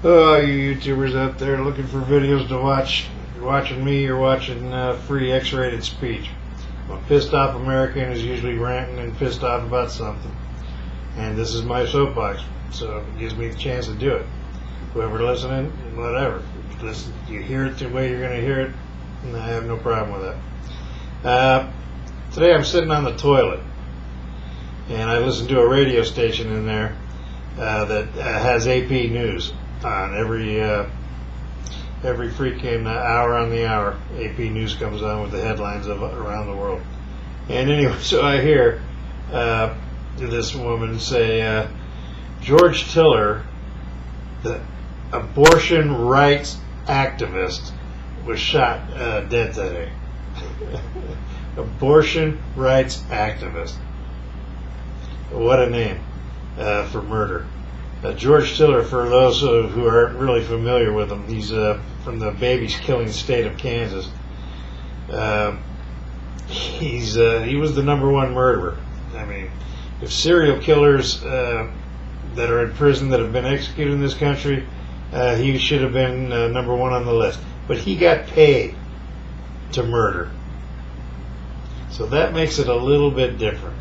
Oh, you YouTubers out there looking for videos to watch, you're watching me, you're watching free X-rated speech. A pissed off American is usually ranting and pissed off about something. And this is my soapbox, so it gives me the chance to do it. Whoever listening, whatever. Listen, you hear it the way you're going to hear it, and I have no problem with that. Today I'm sitting on the toilet, and I listen to a radio station in there that has AP News on every freaking hour on the hour. AP News comes on with the headlines of around the world. And anyway, so I hear this woman say, George Tiller, the abortion rights activist, was shot dead today. Abortion rights activist. What a name for murder. George Tiller, for those who aren't really familiar with him, he's from the babies killing state of Kansas. He was the #1 murderer. I mean, if serial killers that are in prison that have been executed in this country, he should have been #1 on the list. But he got paid to murder. So that makes it a little bit different.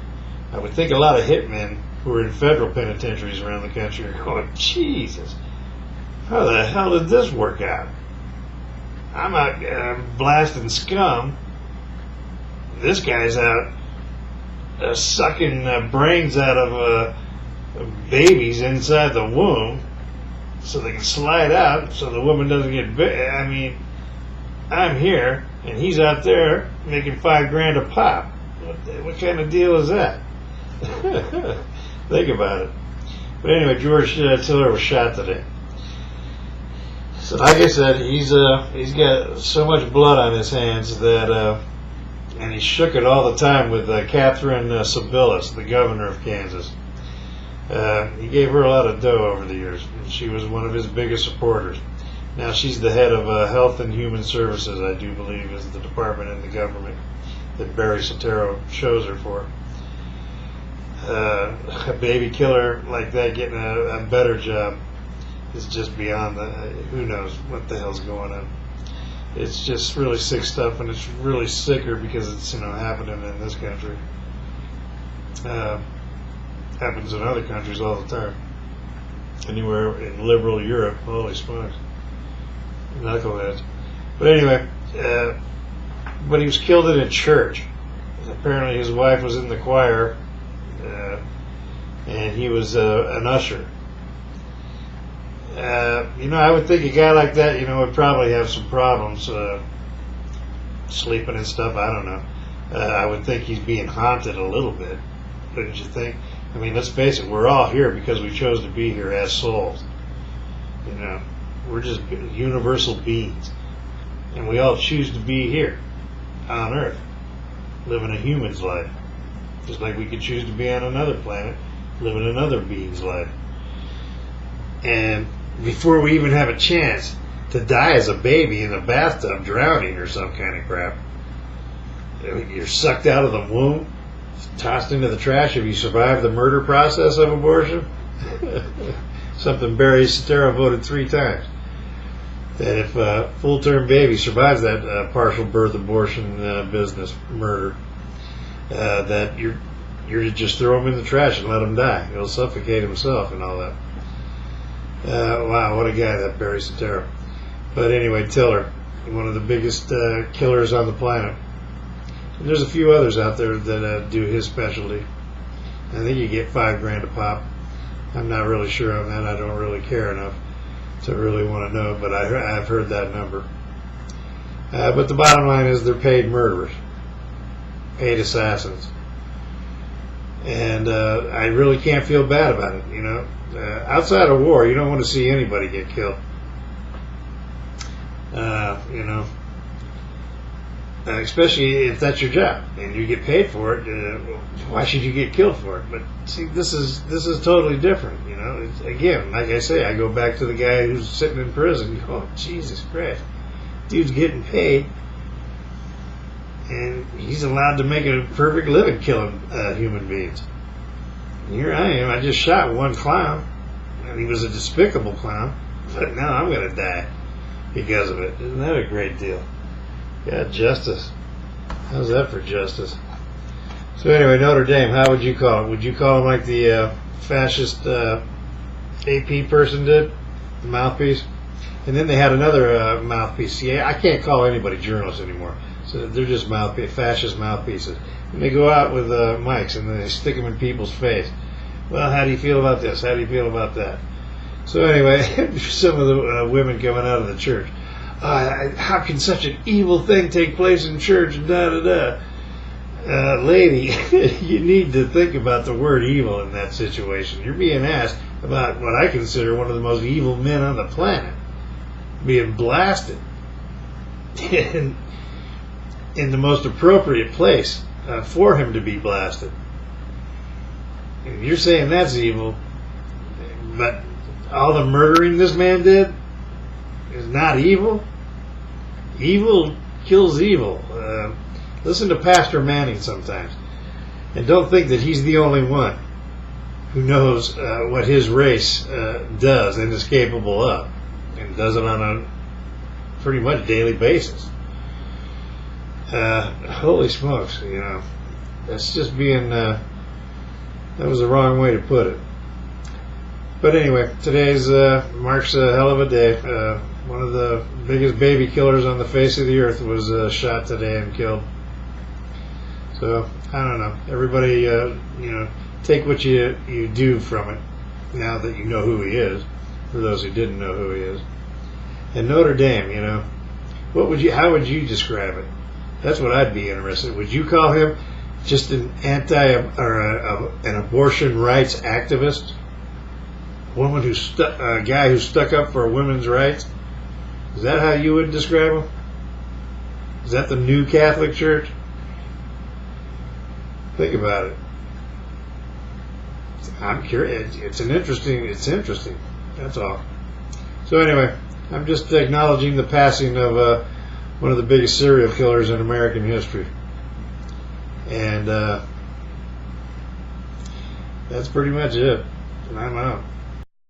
I would think a lot of hitmen who are in federal penitentiaries around the country are going, Jesus, how the hell did this work out? I'm out blasting scum. This guy's out sucking brains out of babies inside the womb so they can slide out so the woman doesn't get bit. I mean, I'm here and he's out there making $5,000 a pop. What kind of deal is that? Think about it. But anyway, George Tiller was shot today. So like I said, he's got so much blood on his hands that and he shook it all the time with Catherine Sebelius, the governor of Kansas. He gave her a lot of dough over the years. She was one of his biggest supporters. Now she's the head of Health and Human Services, I do believe, is the department in the government that Barry Soetoro chose her for. A baby killer like that getting a better job is just beyond who knows what the hell's going on. It's just really sick stuff, and it's really sicker because it's happening in this country. Happens in other countries all the time. Anywhere in liberal Europe, holy smokes, knuckleheads. But anyway, but he was killed in a church. Apparently his wife was in the choir, and he was an usher. I would think a guy like that, would probably have some problems sleeping and stuff. I don't know. I would think he's being haunted a little bit, wouldn't you think? I mean, let's face it, we're all here because we chose to be here as souls. We're just universal beings. And we all choose to be here on Earth, living a human's life. Just like we could choose to be on another planet, living another being's life. And before we even have a chance to die as a baby in a bathtub drowning or some kind of crap, you're sucked out of the womb, tossed into the trash if you survive the murder process of abortion. Something Barry Soetoro voted 3 times. That if a full-term baby survives that partial birth abortion business, murder, that you're to just throw him in the trash and let him die. He'll suffocate himself and all that. Wow, what a guy, that Barry Soetoro. But anyway, Tiller, one of the biggest killers on the planet. And there's a few others out there that do his specialty. I think you get $5,000 a pop. I'm not really sure on that. I don't really care enough to really want to know, but I've heard that number. But the bottom line is they're paid murderers, paid assassins. And I really can't feel bad about it, outside of war, you don't want to see anybody get killed. Especially if that's your job and you get paid for it. Why should you get killed for it? But see, this is totally different. Again, like I say, I go back to the guy who's sitting in prison. Oh, Jesus Christ, dude's getting paid, and he's allowed to make a perfect living killing human beings. Here I am. I just shot one clown, and he was a despicable clown. but now I'm going to die because of it. Isn't that a great deal? Yeah, justice. How's that for justice? So anyway, Notre Dame, how would you call it? Would you call him like the fascist AP person did? The mouthpiece? And then they had another mouthpiece. See, I can't call anybody journalists anymore. So they're just fascist mouthpieces. And they go out with mics and they stick them in people's face. Well, how do you feel about this? How do you feel about that? So anyway, some of the women coming out of the church. How can such an evil thing take place in church? Lady, you need to think about the word evil in that situation. You're being asked about what I consider one of the most evil men on the planet being blasted in the most appropriate place for him to be blasted. And you're saying that's evil, but all the murdering this man did is not evil? Evil kills evil. Listen to Pastor Manning sometimes, and don't think that he's the only one who knows what his race does and is capable of, and does it on a pretty much daily basis. Holy smokes, that's just being, that was the wrong way to put it. But anyway, today's marks a hell of a day. One of the biggest baby killers on the face of the earth was shot today and killed. So, I don't know. Everybody, take what you do from it now that you know who he is, for those who didn't know who he is. And Notre Dame, how would you describe it? That's what I'd be interested in. Would you call him just an an abortion rights activist? A guy who stuck up for women's rights? Is that how you would describe him? Is that the new Catholic Church? Think about it. I'm curious. It's interesting. That's all. So anyway, I'm just acknowledging the passing of one of the biggest serial killers in American history. And that's pretty much it. I'm out.